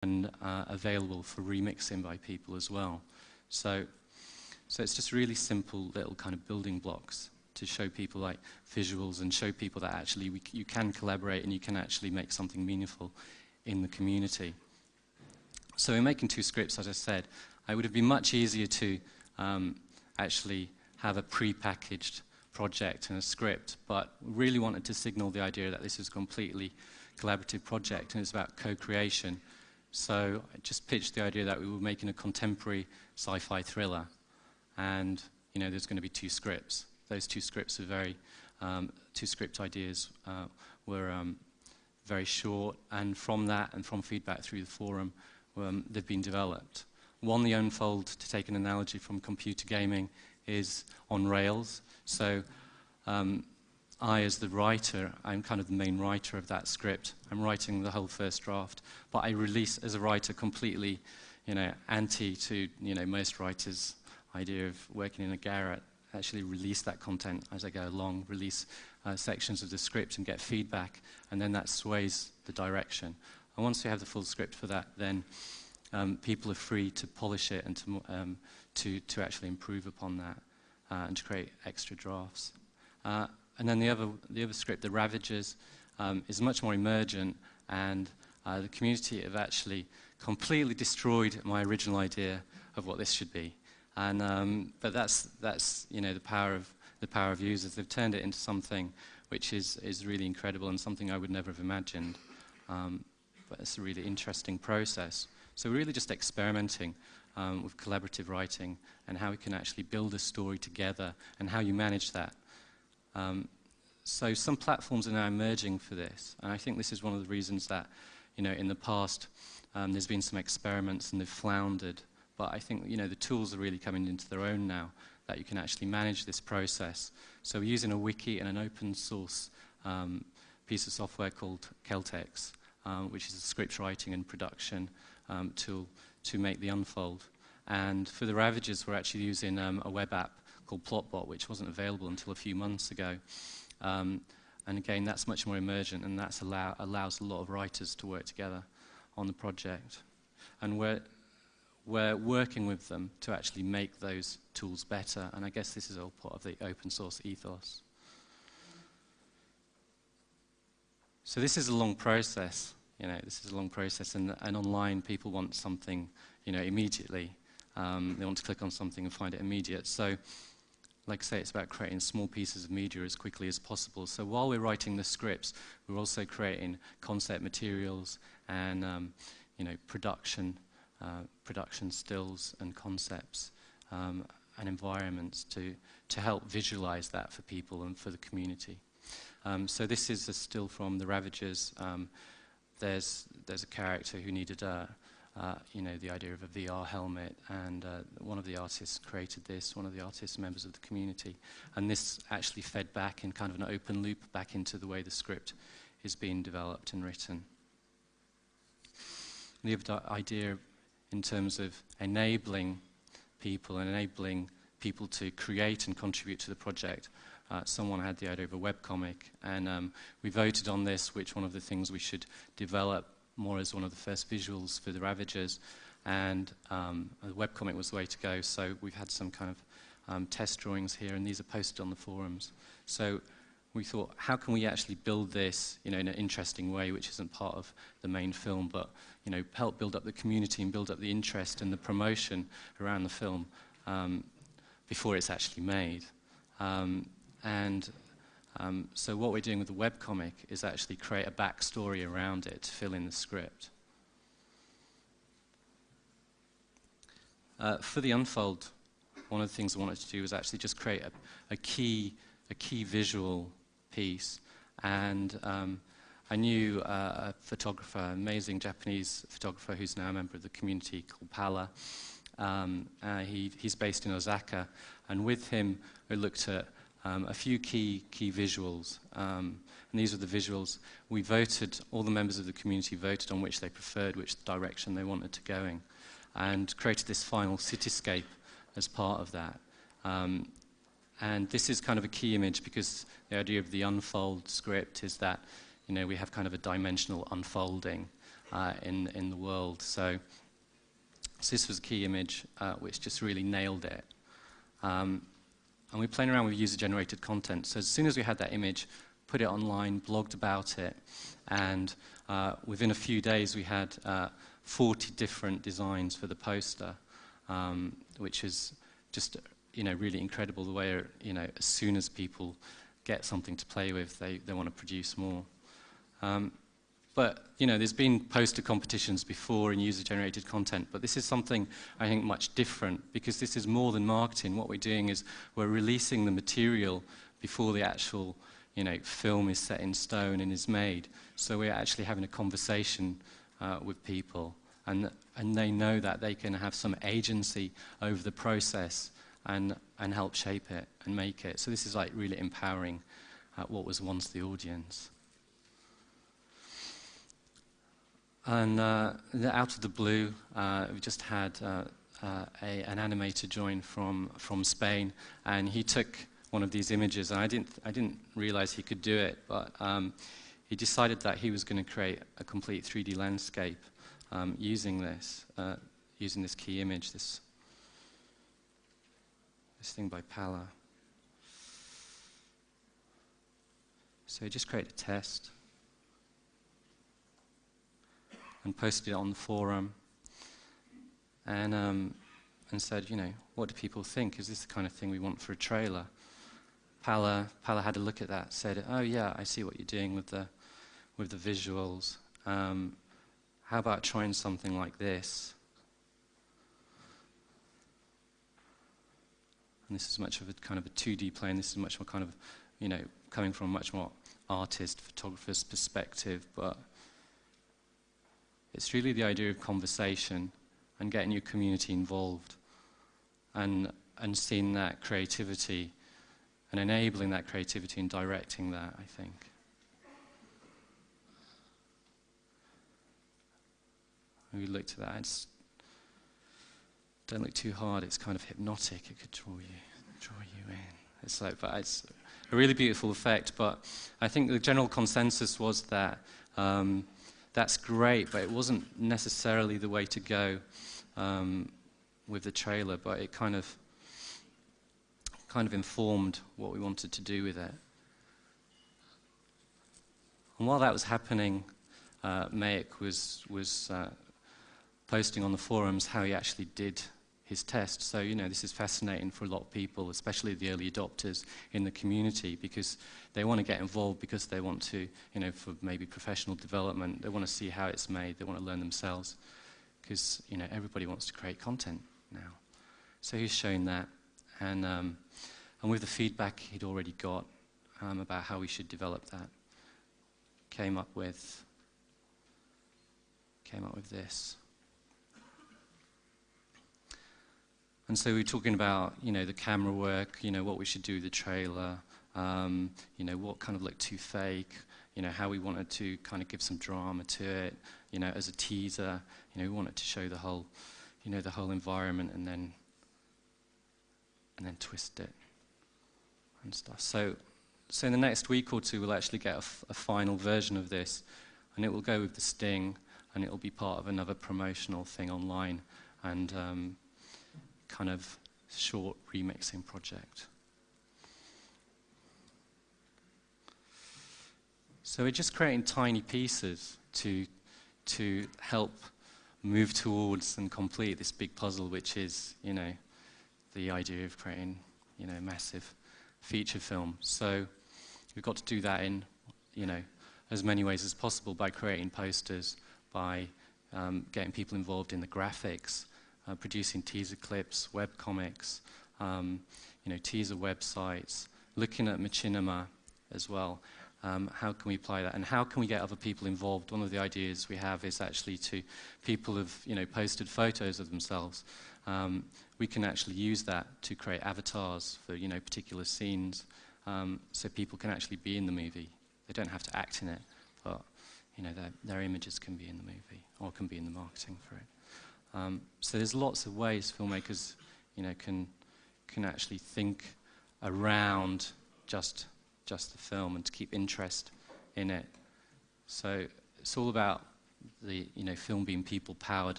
and available for remixing by people as well. So it's just really simple little kind of building blocks to show people like visuals and show people that actually you can collaborate and you can actually make something meaningful in the community. So in making 2 scripts, as I said, it would have been much easier to actually have a pre-packaged project and a script, but we really wanted to signal the idea that this is a completely collaborative project and it's about co-creation. So I just pitched the idea that we were making a contemporary sci-fi thriller, and there's going to be 2 scripts. Those 2 scripts are 2 script ideas were very short, and from that and from feedback through the forum, they've been developed. One, the Unfold, to take an analogy from computer gaming, is on rails. So I, as the writer, I'm kind of the main writer of that script. I'm writing the whole first draft, but I release, as a writer, completely, anti to, most writers' idea of working in a garret. Actually release that content as I go along, release sections of the script and get feedback, and then that sways the direction. And once we have the full script for that, then people are free to polish it and to actually improve upon that and to create extra drafts. And then the other script, the RAVAGES, is much more emergent, and the community have actually completely destroyed my original idea of what this should be. And but that's the power of users. They've turned it into something which is really incredible and something I would never have imagined. But it's a really interesting process. So we're really just experimenting with collaborative writing and how we can actually build a story together and how you manage that. So some platforms are now emerging for this, and I think this is one of the reasons that, in the past there's been some experiments and they've floundered, but I think, the tools are really coming into their own now, that you can actually manage this process. So we're using a wiki and an open source piece of software called Celtex, which is a script writing and production tool to make the Unfold. And for the RAVAGES, we're actually using a web app called Plotbot, which wasn't available until a few months ago. And again, that's much more emergent, and that allows a lot of writers to work together on the project. And we're working with them to actually make those tools better, and I guess this is all part of the open source ethos. So this is a long process, and online people want something, immediately. They want to click on something and find it immediate. So, like I say, it's about creating small pieces of media as quickly as possible. So while we're writing the scripts, we're also creating concept materials and, production stills and concepts and environments to help visualize that for people and for the community. So this is a still from the RAVAGES. There's a character who needed the idea of a VR helmet, and one of the artists created this, one of the artists, members of the community, and this actually fed back in kind of an open loop back into the way the script is being developed and written. The other idea in terms of enabling people to create and contribute to the project, someone had the idea of a webcomic, and we voted on this, which one of the things we should develop more as one of the first visuals for the RAVAGES, and the webcomic was the way to go. So we've had some kind of test drawings here, and these are posted on the forums. So we thought, how can we actually build this, in an interesting way, which isn't part of the main film, but help build up the community and build up the interest and the promotion around the film before it's actually made. So what we're doing with the webcomic is actually create a backstory around it to fill in the script. For the Unfold, one of the things I wanted to do was actually just create a key visual piece, and I knew a photographer, amazing Japanese photographer who's now a member of the community called Pala. He's based in Osaka, and with him we looked at a few key visuals, and these are the visuals. We voted, all the members of the community voted on which they preferred, which direction they wanted to go in, and created this final cityscape as part of that. And this is kind of a key image, because the idea of the Unfold script is that we have kind of a dimensional unfolding in the world. So this was a key image which just really nailed it. And we're playing around with user-generated content. So as soon as we had that image, put it online, blogged about it, and within a few days we had 40 different designs for the poster, which is just really incredible the way as soon as people get something to play with, they want to produce more. But there's been poster competitions before in user-generated content, but this is something I think much different, because this is more than marketing. What we're doing is we're releasing the material before the actual film is set in stone and is made. So we're actually having a conversation with people, and they know that they can have some agency over the process and help shape it and make it. So this is like really empowering what was once the audience. And out of the blue, we just had an animator join from Spain, and he took one of these images, and I didn't realize he could do it, but he decided that he was going to create a complete 3D landscape using this key image, this thing by Pala. So he just created a test and posted it on the forum, and said, what do people think? Is this the kind of thing we want for a trailer? Pala had a look at that, said, oh yeah, I see what you're doing with the visuals. How about trying something like this? And this is much of a kind of a 2D plane. This is much more kind of, coming from a much more artist, photographer's perspective, but it's really the idea of conversation and getting your community involved and seeing that creativity and enabling that creativity and directing that, I think. We looked at that. Don't look too hard. It's kind of hypnotic. It could draw you in. It's like, but it's a really beautiful effect. But I think the general consensus was that that's great, but it wasn't necessarily the way to go with the trailer. But it kind of informed what we wanted to do with it. And while that was happening, Mayek was posting on the forums how he actually did his test. So, this is fascinating for a lot of people, especially the early adopters in the community, because they want to get involved because they want to, for maybe professional development, they want to see how it's made, they want to learn themselves, because, everybody wants to create content now. So he's showing that, and with the feedback he'd already got about how we should develop that, came up with this. And so we were talking about, the camera work, what we should do with the trailer, what kind of looked too fake, how we wanted to kind of give some drama to it, as a teaser, we wanted to show the whole, the whole environment and then twist it and stuff. So in the next week or two, we'll actually get a final version of this, and it will go with the sting, and it will be part of another promotional thing online, and kind of short remixing project. So we're just creating tiny pieces to help move towards and complete this big puzzle, which is, the idea of creating, a massive feature film. So we've got to do that in, as many ways as possible, by creating posters, by getting people involved in the graphics, producing teaser clips, webcomics, teaser websites, looking at machinima as well. How can we apply that, and how can we get other people involved? One of the ideas we have is actually people have posted photos of themselves. We can actually use that to create avatars for particular scenes, so people can actually be in the movie. They don't have to act in it, but their images can be in the movie or can be in the marketing for it. So there's lots of ways filmmakers, can actually think around just the film and to keep interest in it. So it's all about the film being people powered, and